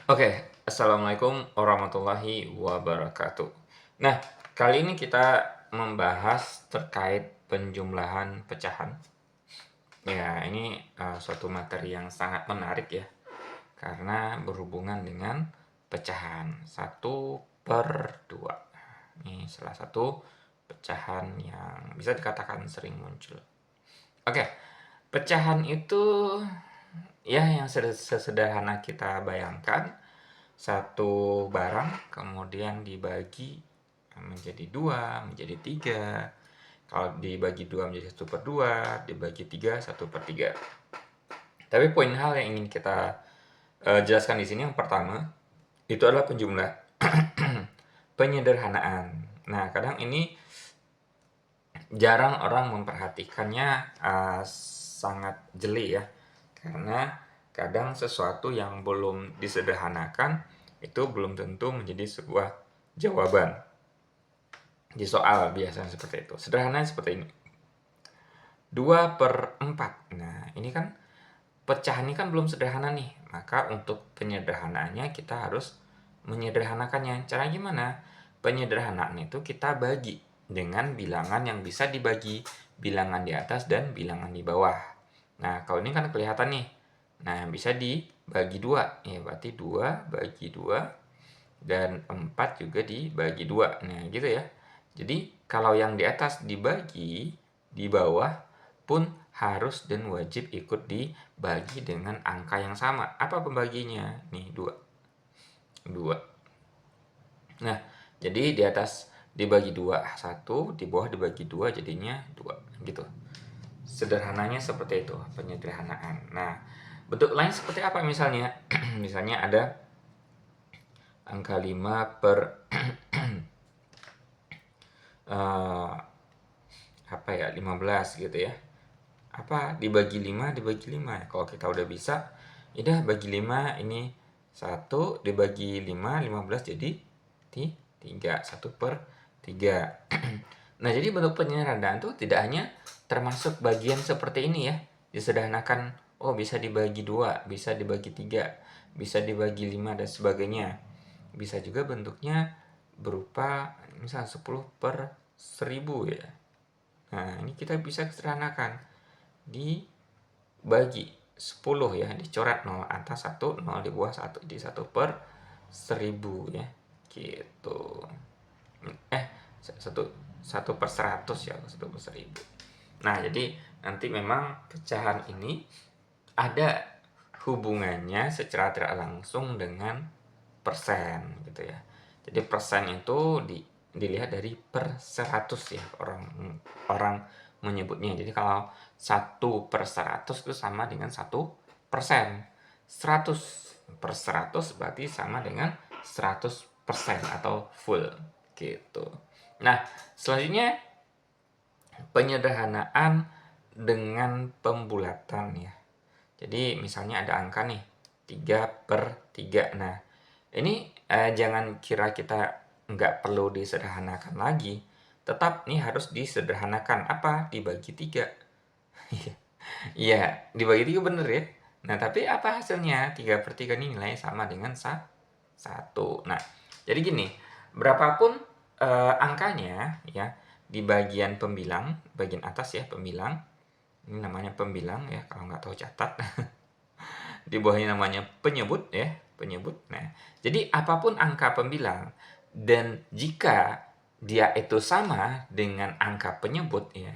Oke, assalamualaikum warahmatullahi wabarakatuh. Nah, kali ini kita membahas terkait penjumlahan pecahan. Ya, ini suatu materi yang sangat menarik ya, karena berhubungan dengan pecahan 1/2. Ini salah satu pecahan yang bisa dikatakan sering muncul. Oke, pecahan itu ya yang sesederhana kita bayangkan, satu barang kemudian dibagi menjadi dua, menjadi tiga. Kalau dibagi dua menjadi 1/2, dibagi tiga 1/3. Tapi poin hal yang ingin kita jelaskan di sini yang pertama itu adalah penjumlah penyederhanaan. Nah, kadang ini jarang orang memperhatikannya sangat jeli ya, karena kadang sesuatu yang belum disederhanakan itu belum tentu menjadi sebuah jawaban di soal. Biasanya seperti itu, sederhananya seperti ini, 2/4. Nah, ini kan pecahan ini kan belum sederhana nih, maka untuk penyederhanaannya kita harus menyederhanakannya. Cara gimana? Penyederhanaan itu kita bagi dengan bilangan yang bisa dibagi, bilangan di atas dan bilangan di bawah. Nah, kalau ini kan kelihatan nih. Nah, bisa dibagi dua. Ya, berarti 2 bagi 2 dan 4 juga dibagi 2. Nah, gitu ya. Jadi, kalau yang di atas dibagi, di bawah pun harus dan wajib ikut dibagi dengan angka yang sama. Apa pembaginya? Nih, 2. 2. Nah, jadi di atas dibagi 2 1, di bawah dibagi 2 jadinya 2 gitu. Sederhananya seperti itu, penyederhanaan. Nah, bentuk lain seperti apa misalnya? Misalnya ada angka 5 per uh, apa ya, 15 gitu ya. Apa dibagi 5 dibagi 5. Kalau kita udah bisa, udah bagi 5, ini 1 dibagi 5, 15 jadi 3, 1/3. Nah, jadi bentuk penyederhanaan itu tidak hanya termasuk bagian seperti ini ya, disederhanakan, oh bisa dibagi 2, bisa dibagi 3, bisa dibagi 5 dan sebagainya. Bisa juga bentuknya berupa misal 10/1000 ya. Nah, ini kita bisa sederhanakan, dibagi 10 ya, dicoret 0 atas 1, 0 di bawah 1, di 1/1000 ya, gitu. Eh, 1/100 ya, 1/1000. Nah, jadi nanti memang pecahan ini ada hubungannya secara tidak langsung dengan persen gitu ya. Jadi persen itu dilihat dari per 100 ya, orang menyebutnya. Jadi kalau 1/100 itu sama dengan 1%. 100/100 berarti sama dengan 100% atau full gitu. Nah, selanjutnya penyederhanaan dengan pembulatan ya. Jadi misalnya ada angka nih 3/3. Nah, ini jangan kira kita nggak perlu disederhanakan lagi. Tetap nih harus disederhanakan. Apa? Dibagi 3. Iya, dibagi 3 bener ya. Nah, tapi apa hasilnya? 3/3 ini nilainya sama dengan 1. Nah, jadi gini, berapapun angkanya ya, di bagian pembilang, bagian atas ya, pembilang. Ini namanya pembilang ya, kalau nggak tahu catat. Di bawahnya namanya penyebut ya, penyebut. Nah, jadi apapun angka pembilang dan jika dia itu sama dengan angka penyebut ya,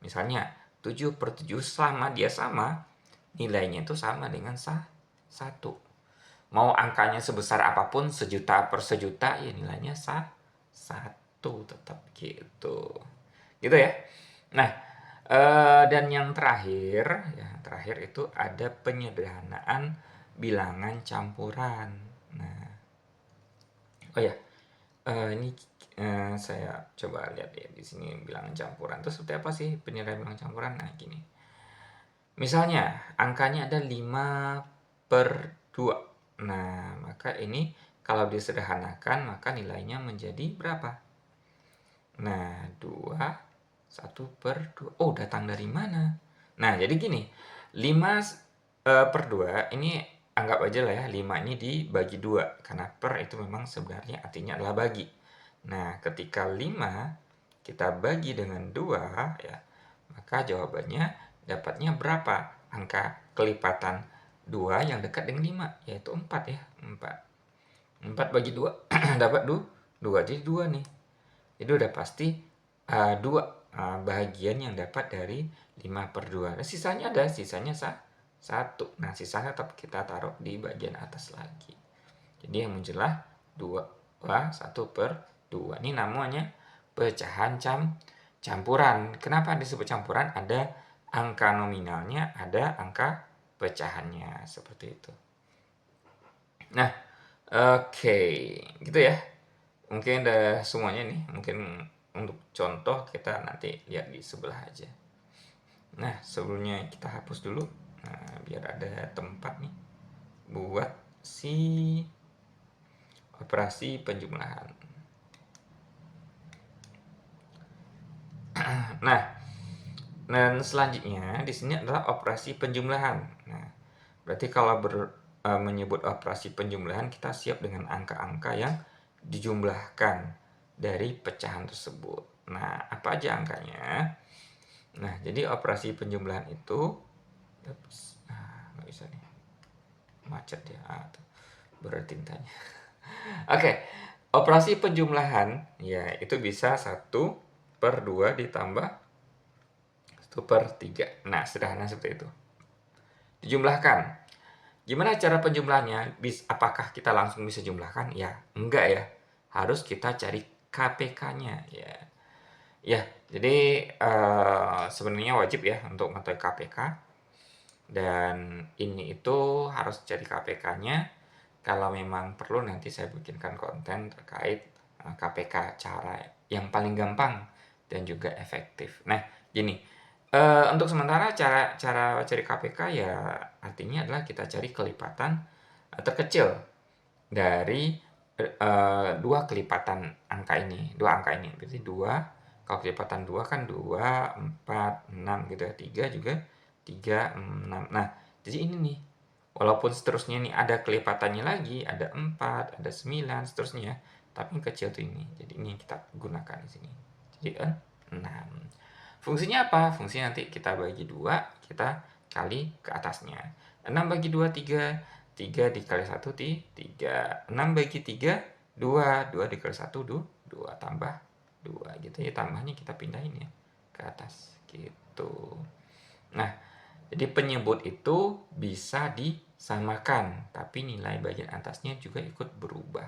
misalnya 7/7, selama dia sama, nilainya itu sama dengan 1. Mau angkanya sebesar apapun, sejuta per sejuta, ya nilainya 1 tetap gitu. Gitu ya. Nah, dan yang terakhir, ya terakhir itu ada penyederhanaan bilangan campuran. Nah, oh ya, ini saya coba lihat ya di sini bilangan campuran itu seperti apa sih penyederhanaan bilangan campuran? Nah, gini. Misalnya angkanya ada 5/2. Nah, maka ini kalau disederhanakan maka nilainya menjadi berapa? Nah, 2 1/2. Oh, datang dari mana? Nah, jadi gini, 5/2 ini anggap aja lah ya 5 ini dibagi 2 karena per itu memang sebenarnya artinya adalah bagi. Nah, ketika 5 kita bagi dengan 2 ya, maka jawabannya dapatnya berapa? Angka kelipatan 2 yang dekat dengan 5 yaitu 4 ya, 4 bagi 2 dapat 2. Jadi 2 nih. Jadi udah pasti 2 bahagian yang dapat dari 5/2. Nah, sisanya ada, sisanya 1. Nah, sisanya tetap kita taruh di bagian atas lagi. Jadi yang muncullah 1/2. Ini namanya pecahan campuran. Kenapa disebut campuran? Ada angka nominalnya, ada angka pecahannya. Seperti itu. Nah, oke. Gitu ya. Mungkin udah semuanya nih. Mungkin untuk contoh kita nanti lihat di sebelah aja. Nah, sebelumnya kita hapus dulu. Nah, biar ada tempat nih buat si operasi penjumlahan. Nah, dan selanjutnya di sini adalah operasi penjumlahan. Nah, berarti kalau menyebut operasi penjumlahan, kita siap dengan angka-angka yang dijumlahkan dari pecahan tersebut. Nah, apa aja angkanya? Nah, jadi operasi penjumlahan itu, nggak bisa nih, macet ya, berat tintanya. Oke, operasi penjumlahan ya itu bisa 1/2 ditambah 1/3. Nah, sederhana seperti itu. Dijumlahkan. Gimana cara penjumlahannya? Apakah kita langsung bisa jumlahkan? Ya, enggak ya. Harus kita cari KPK-nya ya. Ya, jadi sebenarnya wajib ya untuk mengetahui KPK. Dan ini itu harus cari KPK-nya. Kalau memang perlu nanti saya bikinkan konten terkait KPK, cara yang paling gampang dan juga efektif. Nah, gini, untuk sementara cara cari KPK ya artinya adalah kita cari kelipatan terkecil dari dua kelipatan angka ini, berarti 2, kalau kelipatan 2 kan 2, 4, 6 gitu ya, 3 juga 3, 6. Nah, jadi ini nih, walaupun seterusnya nih ada kelipatannya lagi, ada 4, ada 9, seterusnya, tapi yang kecil tuh ini. Jadi ini kita gunakan di sini. Jadi 6. Fungsinya apa? Fungsinya nanti kita bagi 2, kita kali ke atasnya. 6 bagi 2, 3. 3 dikali 1, 3. 6 bagi 3, 2. 2 dikali 1, 2. Tambah 2. Gitu ya, tambahnya kita pindahin ya ke atas. Gitu. Nah, jadi penyebut itu bisa disamakan, tapi nilai bagian atasnya juga ikut berubah.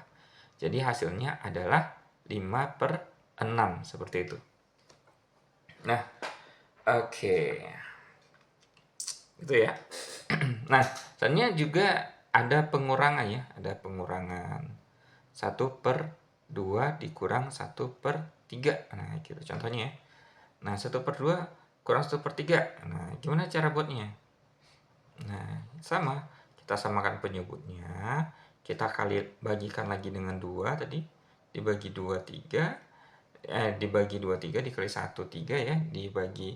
Jadi hasilnya adalah 5/6, seperti itu. Nah, oke. Gitu ya. Nah, selanjutnya juga ada pengurangan ya, ada pengurangan 1/2 dikurang 1/3. Nah, gitu contohnya ya. Nah, 1/2 kurang 1/3. Nah, gimana cara buatnya? Nah, sama. Kita samakan penyebutnya. Kita bagikan lagi dengan 2 tadi. Dibagi 2, 3. Dibagi 2, 3. Dikali 1, 3 ya. Dibagi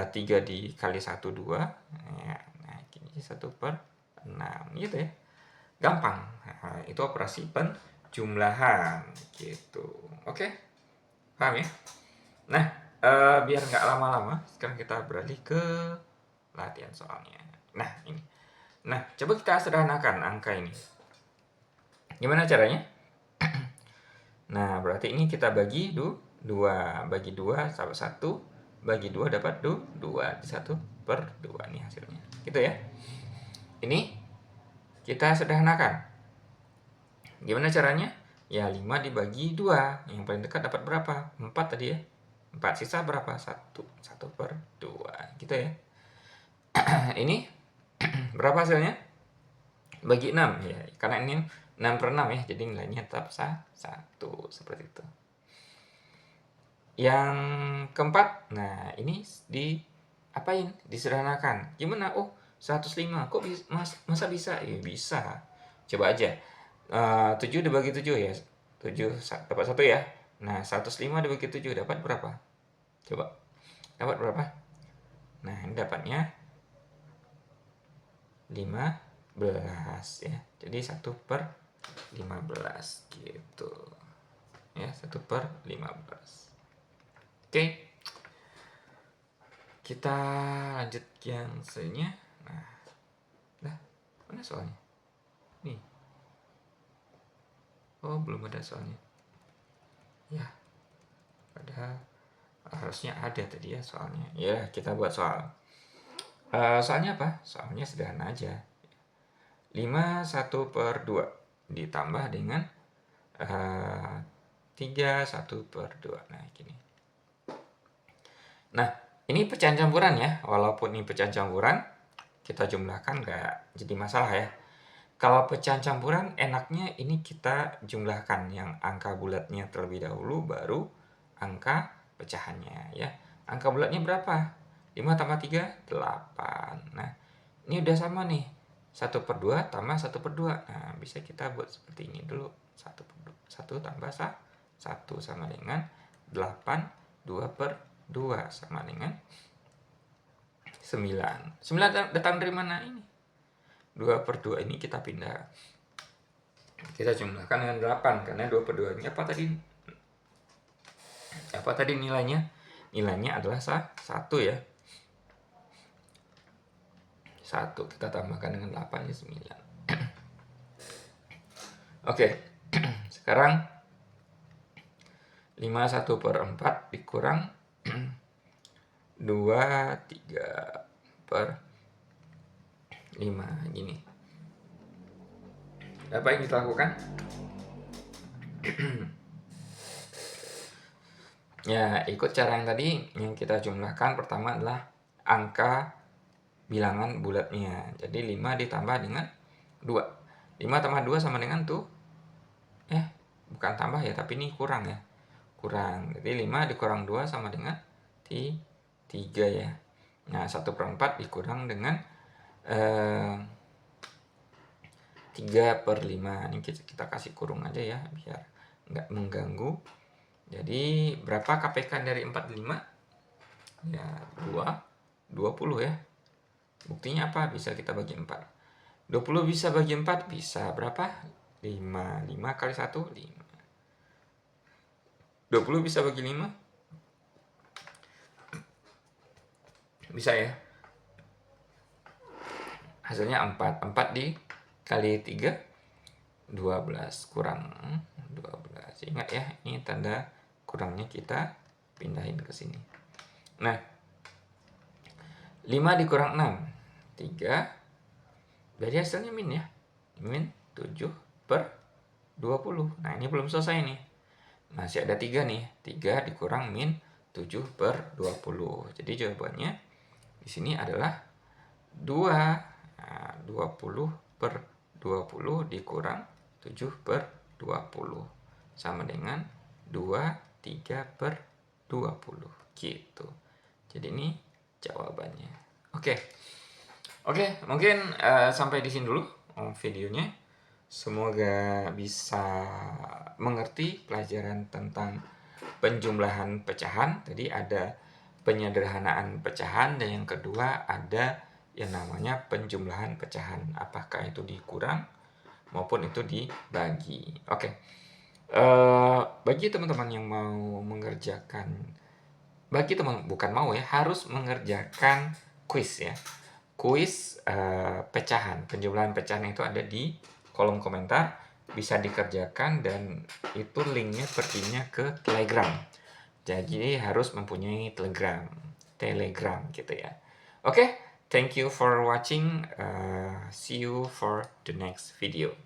3 dikali 1, 2. Nah, ini 1/6. Gitu ya. Gampang. Nah, itu operasi penjumlahan. Gitu. Oke? Paham ya? Nah, biar nggak lama-lama, sekarang kita beralih ke latihan soalnya. Nah, ini. Nah, coba kita sederhanakan angka ini. Gimana caranya? Nah, berarti ini kita bagi 2. Bagi 2 sama 1. Bagi 2 dapat 2. 1/2 nih hasilnya. Gitu ya. Ini kita sederhanakan. Gimana caranya? Ya, 5 dibagi 2. Yang paling dekat dapat berapa? 4 tadi ya. 4 sisa berapa? 1. 1/2. Gitu ya. Ini berapa hasilnya? Bagi 6 ya. Karena ini 6/6 ya. Jadi nilainya tetap 1. Seperti itu. Yang keempat, nah ini apain? Disederhanakan. Gimana? Oh, 105. Kok masa bisa? Ya bisa. Coba aja. 7 dibagi 7 ya. 7 dapat 1 ya. Nah, 105 dibagi 7 dapat berapa? Coba. Dapat berapa? Nah, ini dapatnya 5 ya. Jadi 1/15 gitu. Ya, 1/15. Oke. Kita lanjut yang selanjutnya. Nah, mana soalnya? Nih. Oh, belum ada soalnya. Ya. Padahal harusnya ada tadi ya soalnya. Ya, kita buat soal. Soalnya apa? Soalnya sederhana aja. 5 1/2 ditambah dengan 3 1/2. Nah, gini. Nah, ini pecahan campuran ya. Walaupun ini pecahan campuran, kita jumlahkan nggak jadi masalah ya. Kalau pecahan campuran, enaknya ini kita jumlahkan yang angka bulatnya terlebih dahulu, baru angka pecahannya ya. Angka bulatnya berapa? 5 tambah 3, 8. Nah, ini udah sama nih. 1/2 tambah 1/2. Nah, bisa kita buat seperti ini dulu. 1 tambah 1 sama dengan 8. 2/2 sama dengan 9. 9 datang dari mana ini? 2/2 ini kita pindah. Kita jumlahkan dengan 8. Karena 2/2 ini apa tadi? Apa tadi nilainya? Nilainya adalah 1 ya. 1 kita tambahkan dengan 8 ya 9. Oke. Sekarang 5 1/4 dikurang 2 3/5 gini. Apa yang kita lakukan? Ya, ikut cara yang tadi yang kita jumlahkan. Pertama adalah angka bilangan bulatnya. Jadi 5 ditambah dengan 2. 5 tambah 2 sama dengan tuh. Bukan tambah ya, tapi ini kurang ya. Kurang. Jadi 5 dikurang 2 sama dengan 3 ya. Nah, 1/4 dikurang dengan 3/5. Ini kita kasih kurung aja ya, biar nggak mengganggu. Jadi berapa KPK dari 45? Ya 20 ya. Buktinya apa? Bisa kita bagi 4. 20 bisa bagi 4, bisa berapa? 5. 5 kali 1, 5. 20 bisa bagi 5? Bisa ya. Hasilnya 4. 4 dikali 3, 12. Kurang 12. Ingat ya, ini tanda kurangnya kita pindahin ke sini. Nah, 5 dikurang 6, 3. Jadi hasilnya min ya. Min 7/20. Nah, ini belum selesai nih. Masih ada 3 nih. 3 dikurang min 7/20. Jadi jawabannya di sini adalah 2. Nah, 20/20 dikurang 7/20 sama dengan 23/20 gitu. Jadi ini jawabannya. Oke, mungkin sampai di sini dulu videonya. Semoga bisa mengerti pelajaran tentang penjumlahan pecahan. Tadi ada penyederhanaan pecahan, dan yang kedua ada yang namanya penjumlahan pecahan. Apakah itu dikurang maupun itu dibagi. Oke. Bagi teman-teman yang mau mengerjakan, bukan mau ya, harus mengerjakan kuis ya. Kuis pecahan, penjumlahan pecahan itu ada di kolom komentar, bisa dikerjakan, dan itu linknya perginya ke Telegram. Jadi harus mempunyai Telegram gitu ya. Oke, thank you for watching. See you for the next video.